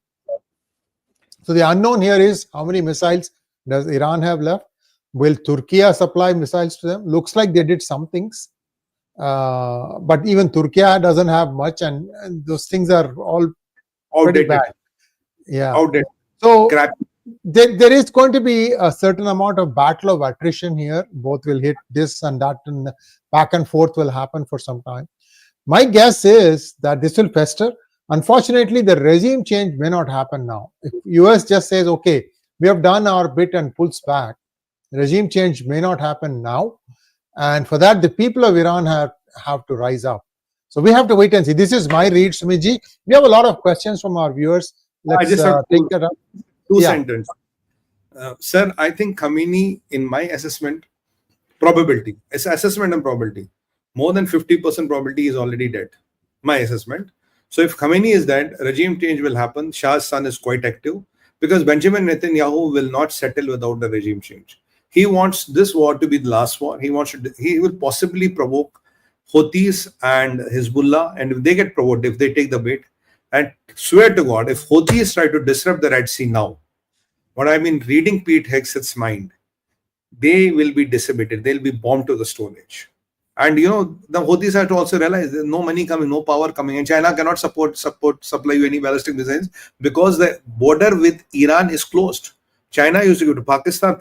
So the unknown here is, how many missiles does Iran have left? Will Turkey supply missiles to them? Looks like they did some things. But even Turkey doesn't have much, and those things are all pretty bad. Yeah. Outdated. So there is going to be a certain amount of battle of attrition here. Both will hit this and that, and back and forth will happen for some time. My guess is that this will fester. Unfortunately, the regime change may not happen now. If US just says, okay, we have done our bit and pulls back, regime change may not happen now. And for that, the people of Iran have to rise up. So we have to wait and see. This is my read, Sumitji. We have a lot of questions from our viewers. Let's take that up. Two sentences. Sir, I think Khamenei, in my assessment, probability, it's assessment and probability, more than 50% probability is already dead. My assessment. So if Khamenei is dead, regime change will happen. Shah's son is quite active because Benjamin Netanyahu will not settle without the regime change. He wants this war to be the last war. He will possibly provoke Houthis and Hezbollah, and if they get provoked, if they take the bait, and swear to God, if Houthis try to disrupt the Red Sea now, what I mean, reading Pete Hegseth's mind, they will be dissipated. They'll be bombed to the Stone Age. And the Houthis have to also realize there's no money coming, no power coming, and China cannot supply you any ballistic missiles because the border with Iran is closed. China used to go to Pakistan,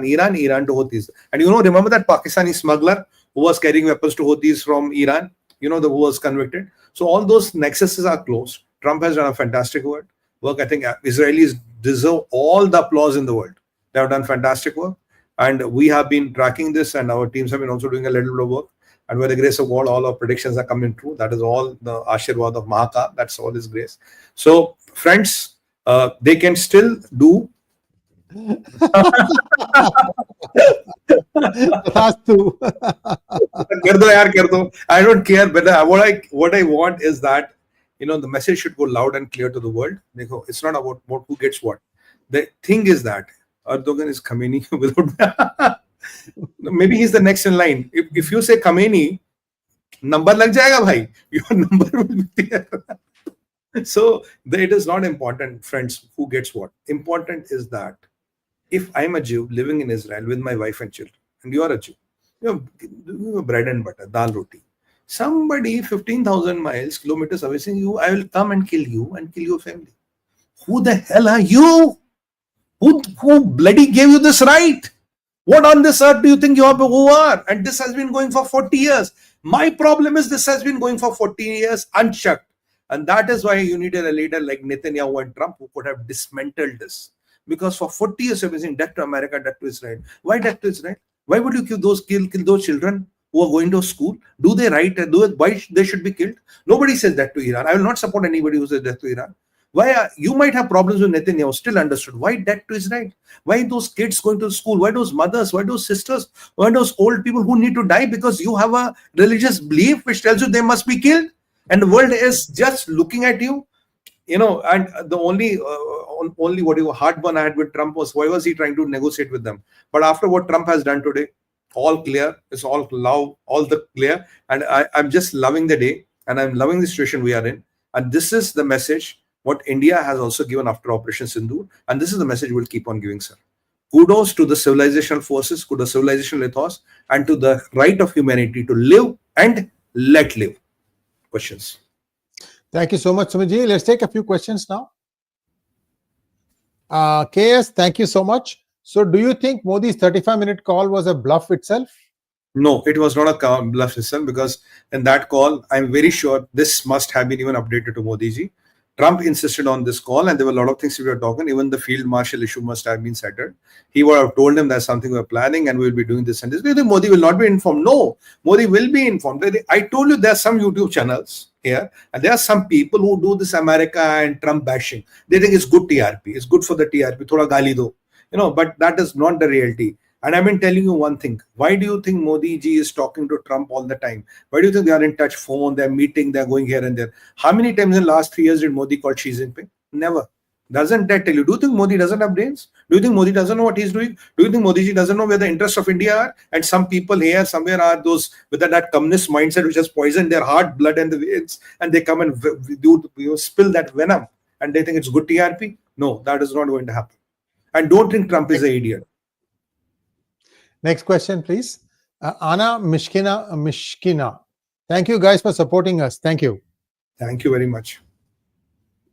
Iran to Houthis. And remember that Pakistani smuggler who was carrying weapons to Houthis from Iran, who was convicted. So all those nexuses are closed. Trump has done a fantastic work. I think Israelis deserve all the applause in the world. They have done fantastic work. And we have been tracking this, and our teams have been also doing a little bit of work. And by the grace of God, all our predictions are coming true. That is all the Ashirwad of 𝗏𝗏𝗏. That's all His grace. So, friends, they can still do. Has to. I don't care, but what I want is that the message should go loud and clear to the world. It's not about who gets what. The thing is that Erdogan is Khamenei without. Maybe he's the next in line. If you say Khamenei, number lag jayega bhai. Your number will be there. So it is not important, friends, who gets what. Important is that if I'm a Jew living in Israel with my wife and children, and you are a Jew, you have bread and butter, dal roti. Somebody 15,000 miles, kilometers away saying, you, I will come and kill you and kill your family. Who the hell are you? Who bloody gave you this right? What on this earth do you think you are? And this has been going for 40 years. My problem is this has been going for 40 years unchecked. And that is why you needed a leader like Netanyahu and Trump who could have dismantled this. Because for 40 years you've been saying death to America, death to Israel. Why death to Israel? Why would you kill those children who are going to school? Do they right? Why they should be killed? Nobody says that to Iran. I will not support anybody who says death to Iran. Why you might have problems with Netanyahu, still understood. Why death to Israel? Why those kids going to school? Why those mothers? Why those sisters? Why those old people who need to die because you have a religious belief which tells you they must be killed? And the world is just looking at you, and the only heartburn I had with Trump was why was he trying to negotiate with them? But after what Trump has done today, all clear, it's all love, all the clear. And I'm just loving the day and I'm loving the situation we are in. And this is the message what India has also given after Operation Sindoor. And this is the message we'll keep on giving, sir. Kudos to the civilizational forces, to the civilizational ethos, and to the right of humanity to live and let live. Questions? Thank you so much, Sumit. Let's take a few questions now. KS, thank you so much. So do you think Modi's 35-minute call was a bluff itself? No, it was not a bluff itself, because in that call, I'm very sure this must have been even updated to Modi ji. Trump insisted on this call, and there were a lot of things we were talking. Even the field marshal issue must have been settled. He would have told him there's something we're planning and we'll be doing this and this. Do you think Modi will not be informed? No, Modi will be informed. I told you there are some YouTube channels here, and there are some people who do this America and Trump bashing. They think it's good TRP. It's good for the TRP. Thoda gali do. But that is not the reality. And I've been telling you one thing. Why do you think Modi ji is talking to Trump all the time? Why do you think they are in touch phone, they're meeting, they're going here and there? How many times in the last 3 years did Modi call Xi Jinping? Never. Doesn't that tell you? Do you think Modi doesn't have brains? Do you think Modi doesn't know what he's doing? Do you think Modi ji doesn't know where the interests of India are? And some people here somewhere are those with that communist mindset which has poisoned their heart, blood and the veins, and they come and spill that venom and they think it's good TRP? No, that is not going to happen. And don't think Trump is an idiot. Next question, please. Anna Mishkina. Thank you guys for supporting us. Thank you. Thank you very much.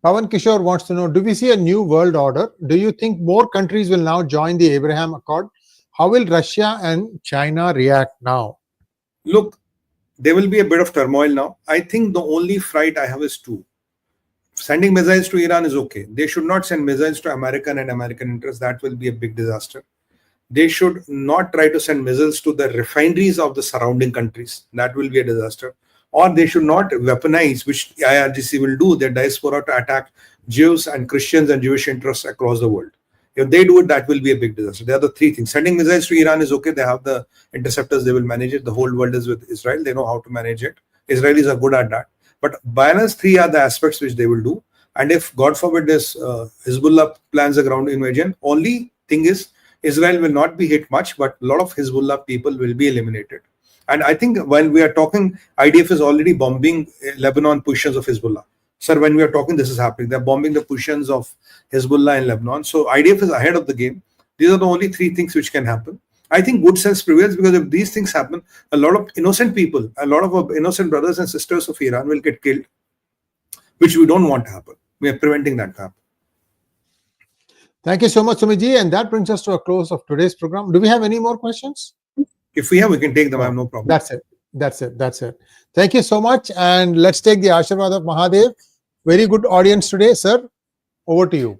Pawan Kishore wants to know, do we see a new world order? Do you think more countries will now join the Abraham Accord? How will Russia and China react now? Look, there will be a bit of turmoil now. I think the only fright I have is two. Sending missiles to Iran is okay. They should not send missiles to American and American interests. That will be a big disaster. They should not try to send missiles to the refineries of the surrounding countries. That will be a disaster. Or they should not weaponize, which IRGC will do, their diaspora to attack Jews and Christians and Jewish interests across the world. If they do it, that will be a big disaster. There are the three things. Sending missiles to Iran is okay. They have the interceptors. They will manage it. The whole world is with Israel. They know how to manage it. Israelis are good at that. But by and large, three are the aspects which they will do. And if, God forbid, this Hezbollah plans a ground invasion, only thing is, Israel will not be hit much, but a lot of Hezbollah people will be eliminated. And I think when we are talking, IDF is already bombing Lebanon positions of Hezbollah. Sir, when we are talking, this is happening. They're bombing the positions of Hezbollah in Lebanon. So IDF is ahead of the game. These are the only three things which can happen. I think good sense prevails, because if these things happen, a lot of innocent people, a lot of innocent brothers and sisters of Iran will get killed, which we don't want to happen. We are preventing that to happen. Thank you so much, Sumit ji. And that brings us to a close of today's program. Do we have any more questions? If we have, we can take them. I have no problem. That's it. Thank you so much. And let's take the Ashirwad of Mahadev. Very good audience today, sir. Over to you.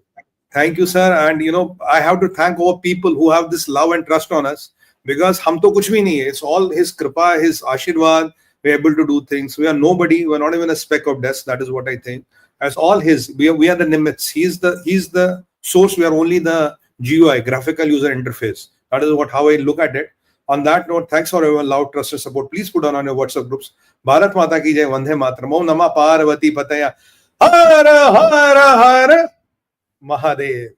Thank you, sir. And I have to thank all people who have this love and trust on us, because hum to kuch bhi nahi hai. It's all his kripa, his Ashirwad. We're able to do things. We are nobody. We're not even a speck of dust. That is what I think. It's all his. We are the nimitz. He's the source. We are only the GUI, graphical user interface. That is how I look at it. On that note, thanks for your love, trust, and support. Please put on your WhatsApp groups. Bharat Mata ki jai, Vande Mataram. Om Namah Parvati Pataya. Hara Hara Hara Mahadev.